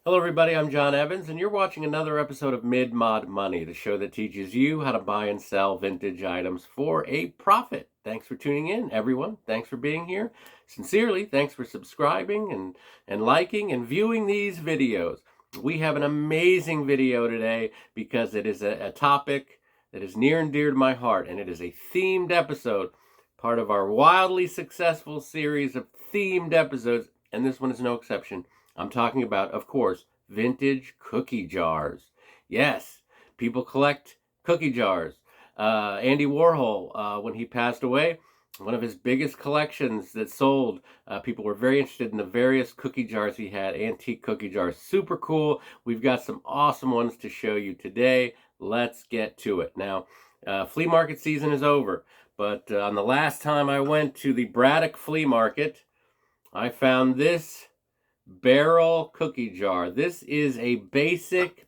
Hello, everybody. I'm John Evans, and you're watching another episode of Mid Mod Money, the show that teaches you how to buy and sell vintage items for a profit. Thanks for tuning in, everyone. Thanks for being here. Sincerely, thanks for subscribing and liking and viewing these videos. We have an amazing video today because it is a topic that is near and dear to my heart, and it is a themed episode, part of our wildly successful series of themed episodes, and this one is no exception. I'm talking about, of course, vintage cookie jars. Yes, people collect cookie jars. Andy Warhol, when he passed away, one of his biggest collections that sold, people were very interested in the various cookie jars he had, antique cookie jars. Super cool. We've got some awesome ones to show you today. Let's get to it. Now, flea market season is over, but on the last time I went to the Braddock Flea Market, I found this barrel cookie jar. This is a basic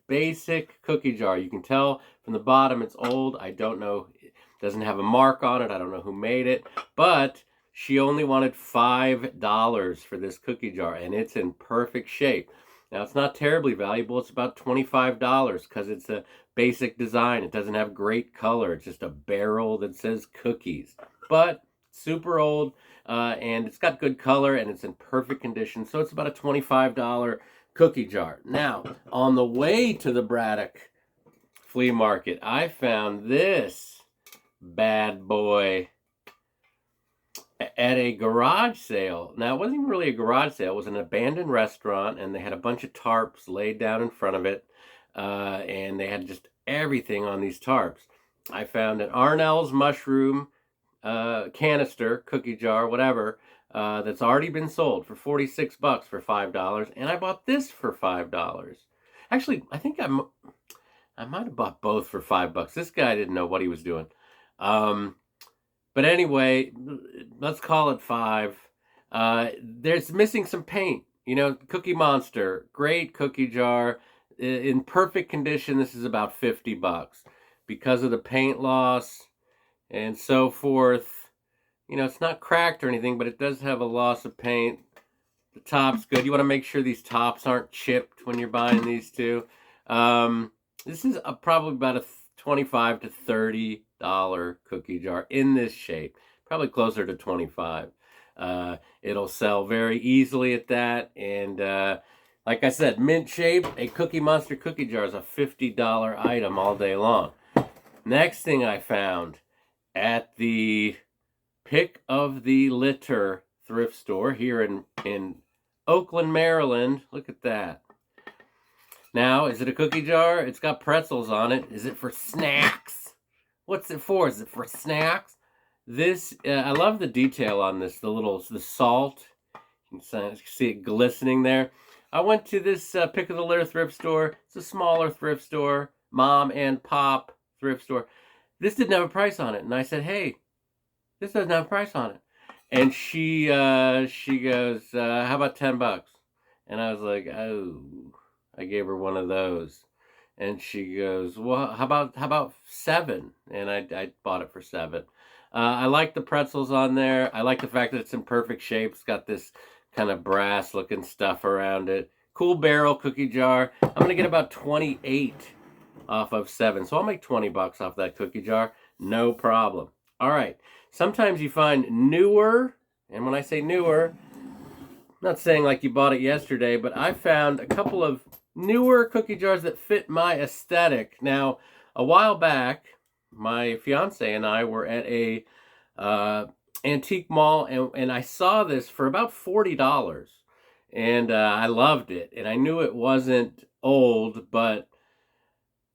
cookie jar. You can tell from the bottom it's old. I don't know, it doesn't have a mark on it. I don't know who made it, but she only wanted $5 for this cookie jar, and it's in perfect shape. Now, it's not terribly valuable. It's about $25 because it's a basic design. It doesn't have great color. It's just a barrel that says cookies, but super old. And it's got good color and it's in perfect condition. So it's about a $25 cookie jar. Now, on the way to the Braddock Flea Market, I found this bad boy at a garage sale. Now, it wasn't even really a garage sale. It was an abandoned restaurant, and they had a bunch of tarps laid down in front of it. And they had just everything on these tarps. I found an Arnell's mushroom canister, cookie jar, whatever, that's already been sold for 46 bucks for $5, and I bought this for $5. Actually, I think I might have bought both for $5. This guy didn't know what he was doing. But anyway, let's call it 5. There's missing some paint. You know, Cookie Monster, great cookie jar, in perfect condition. This is about 50 bucks because of the paint loss and so forth. You know, it's not cracked or anything, but it does have a loss of paint. The top's good. You want to make sure these tops aren't chipped when you're buying these too. This is probably about a $25 to $30 cookie jar in this shape. Probably closer to 25. It'll sell very easily at that. And like I said, mint shape, a Cookie Monster cookie jar is a $50 item all day long. Next thing I found at the Pick of the Litter thrift store here in Oakland, Maryland. Look at that. Now, is it a cookie jar? It's got pretzels on it. Is it for snacks? What's it for? Is it for snacks? This, I love the detail on this, the salt. You can see it glistening there. I went to this Pick of the Litter thrift store. It's a smaller thrift store, mom and pop thrift store. This didn't have a price on it, and I said, "Hey, this doesn't have a price on it." And she goes, "How about $10?" And I was like, "Oh," I gave her one of those, and she goes, "Well, how about 7?" And I bought it for 7. I like the pretzels on there. I like the fact that it's in perfect shape. It's got this kind of brass looking stuff around it. Cool barrel cookie jar. I'm gonna get about 28 off of 7. So I'll make 20 bucks off that cookie jar. No problem. All right. Sometimes you find newer, and when I say newer, I'm not saying like you bought it yesterday, but I found a couple of newer cookie jars that fit my aesthetic. Now, a while back, my fiance and I were at a antique mall, and I saw this for about $40. And I loved it. And I knew it wasn't old, but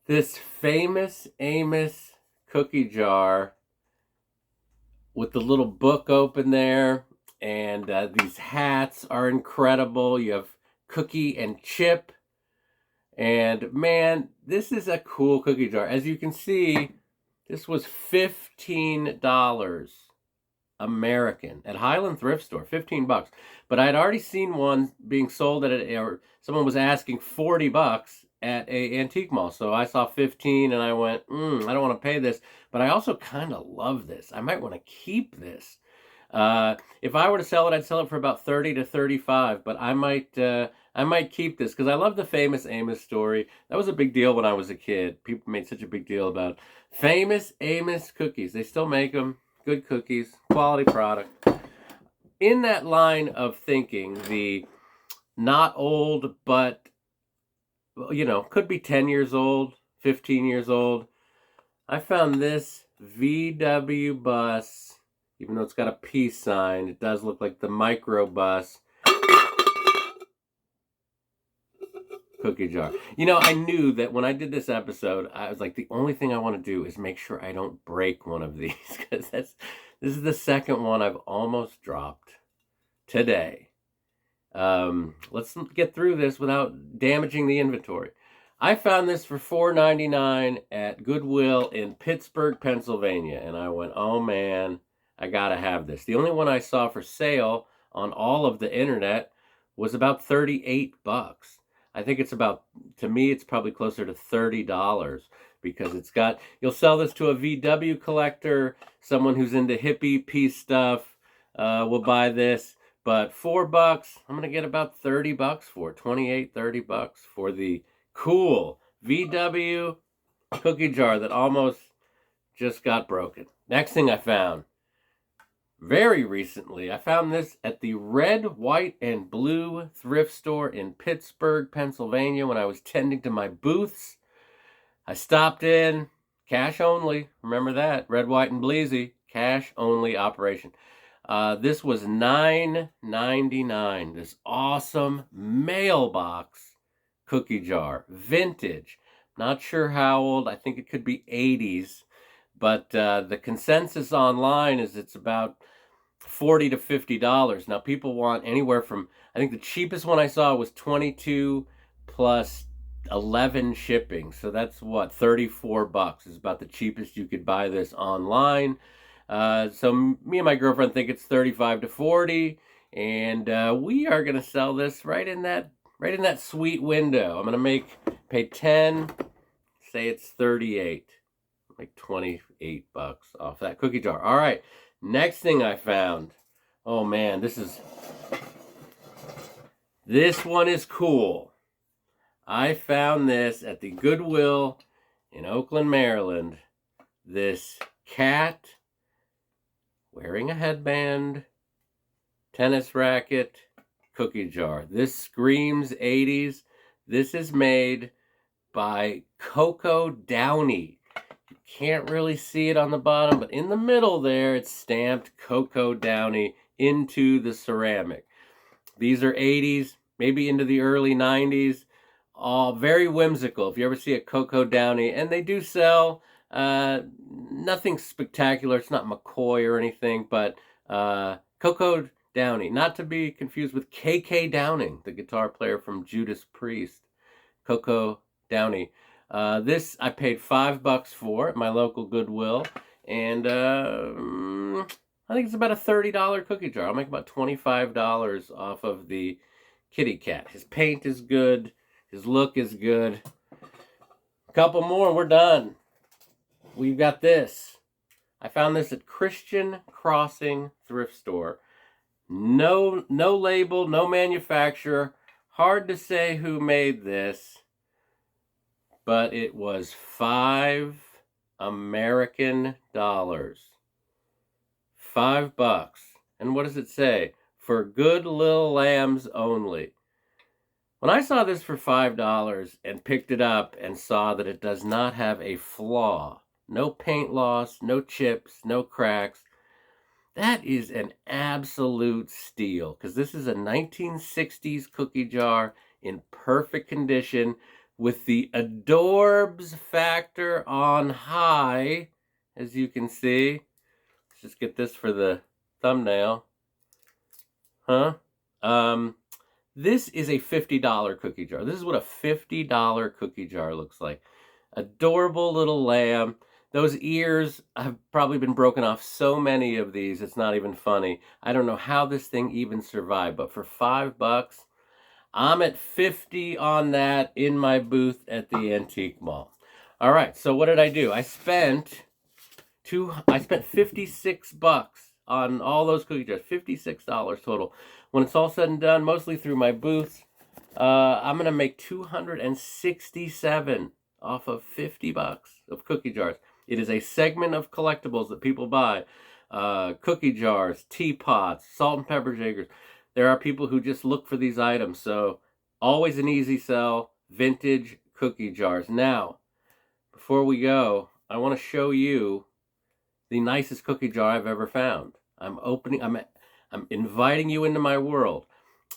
this Famous Amos cookie jar with the little book open there, and these hats are incredible. You have cookie and chip, and man, this is a cool cookie jar. As you can see, this was $15 American at Highland Thrift Store, 15 bucks. But I'd already seen one being sold or someone was asking 40 bucks at a antique mall. So I saw 15 and I went, I don't want to pay this, but I also kind of love this. I might want to keep this. If I were to sell it, I'd sell it for about 30 to 35, but I might I might keep this because I love the Famous Amos story. That was a big deal when I was a kid. People made such a big deal about Famous Amos cookies. They still make them. Good cookies, quality product. In that line of thinking, the not old, but, you know, could be 10 years old, 15 years old. I found this VW bus, even though it's got a peace sign, it does look like the micro bus. Cookie jar. You know, I knew that when I did this episode, I was like, the only thing I want to do is make sure I don't break one of these, because this is the second one I've almost dropped today. Let's get through this without damaging the inventory. I found this for $4.99 at Goodwill in Pittsburgh, Pennsylvania, and I went, oh man, I gotta have this. The only one I saw for sale on all of the internet was about 38 bucks. I think it's about, to me, it's probably closer to $30 because it's got, you'll sell this to a VW collector, someone who's into hippie piece stuff will buy this. But $4, I'm going to get about 30 bucks for it, 28, 30 bucks for the cool VW cookie jar that almost just got broken. Next thing I found, very recently, I found this at the Red, White, and Blue thrift store in Pittsburgh, Pennsylvania when I was tending to my booths. I stopped in, cash only, remember that, Red, White, and Bleezy, cash only operation. This was $9.99, this awesome Mailbox cookie jar, vintage. Not sure how old, I think it could be 80s. But the consensus online is it's about $40 to $50. Now, people want anywhere from, I think the cheapest one I saw was $22 plus 11 shipping. So that's what, 34 bucks is about the cheapest you could buy this online. So me and my girlfriend think it's 35 to 40, and we are going to sell this right in that sweet window. I'm going to pay 10, say it's 38. Like 28 bucks off that cookie jar. All right, next thing I found. Oh man, this one is cool. I found this at the Goodwill in Oakland, Maryland. This cat wearing a headband, tennis racket, cookie jar. This screams 80s. This is made by Coco Downey. Can't really see it on the bottom, but in the middle there, it's stamped Coco Downey into the ceramic. These are 80s, maybe into the early 90s. All very whimsical. If you ever see a Coco Downey, and they do sell, nothing spectacular. It's not McCoy or anything, but Coco Downey, not to be confused with K.K. Downing, the guitar player from Judas Priest. Coco Downey. This I paid $5 for at my local Goodwill, and I think it's about a $30 cookie jar. I'll make about $25 off of the kitty cat. His paint is good. His look is good. A couple more, we're done. We've got this. I found this at Christian Crossing thrift store. No label, no manufacturer. Hard to say who made this, but it was $5 American dollars. $5. And what does it say? For good little lambs only. When I saw this for $5 and picked it up and saw that it does not have a flaw, no paint loss, no chips, no cracks, that is an absolute steal, because this is a 1960s cookie jar in perfect condition with the adorbs factor on high, as you can see. Let's just get this for the thumbnail. This is a $50 cookie jar. This is what a $50 cookie jar looks like. Adorable little lamb. Those ears have probably been broken off so many of these, it's not even funny. I don't know how this thing even survived, but for $5, I'm at 50 on that in my booth at the Antique Mall. All right, so what did I do? I spent $56 on all those cookie jars, $56 total. When it's all said and done, mostly through my booths, I'm going to make 267 off of 50 bucks of cookie jars. It is a segment of collectibles that people buy. Cookie jars, teapots, salt and pepper shakers. There are people who just look for these items. So always an easy sell, vintage cookie jars. Now, before we go, I want to show you the nicest cookie jar I've ever found. I'm inviting you into my world.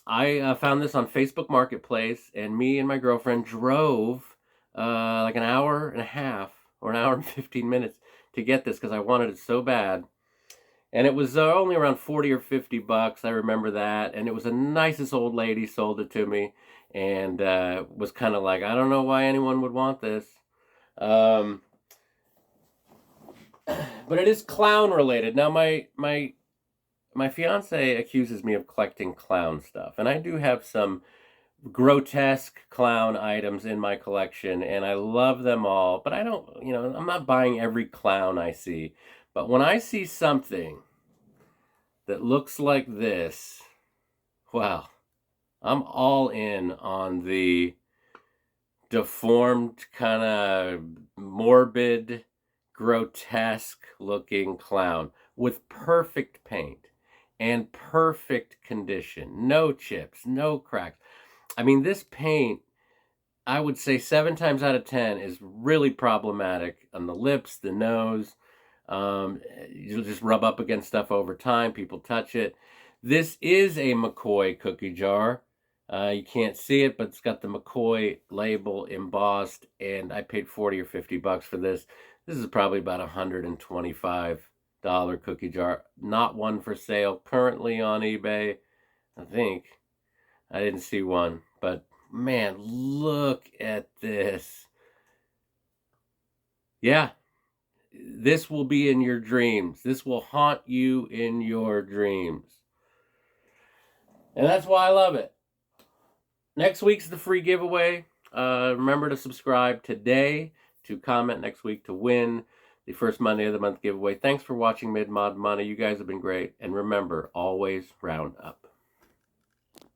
I found this on Facebook Marketplace, and me and my girlfriend drove like an hour and a half or an hour and 15 minutes to get this because I wanted it so bad. And it was only around 40 or 50 bucks. I remember that. And it was the nicest old lady sold it to me, and was kind of like, I don't know why anyone would want this. But it is clown related. Now, my fiance accuses me of collecting clown stuff, and I do have some grotesque clown items in my collection, and I love them all, but I don't, I'm not buying every clown I see. But when I see something that looks like this, well, I'm all in on the deformed, kind of morbid, grotesque looking clown with perfect paint and perfect condition. No chips, no cracks. I mean, this paint, I would say 7 times out of 10 is really problematic on the lips, the nose. You'll just rub up against stuff over time. People touch it. This is a McCoy cookie jar. You can't see it, but it's got the McCoy label embossed, and I paid 40 or 50 bucks for this. This is probably about $125 cookie jar. Not one for sale currently on eBay, I think. I didn't see one, but man, look at this. Yeah, this will be in your dreams. This will haunt you in your dreams. And that's why I love it. Next week's the free giveaway. Remember to subscribe today to comment next week to win the first Monday of the month giveaway. Thanks for watching Mid-Mod Money. You guys have been great. And remember, always round up.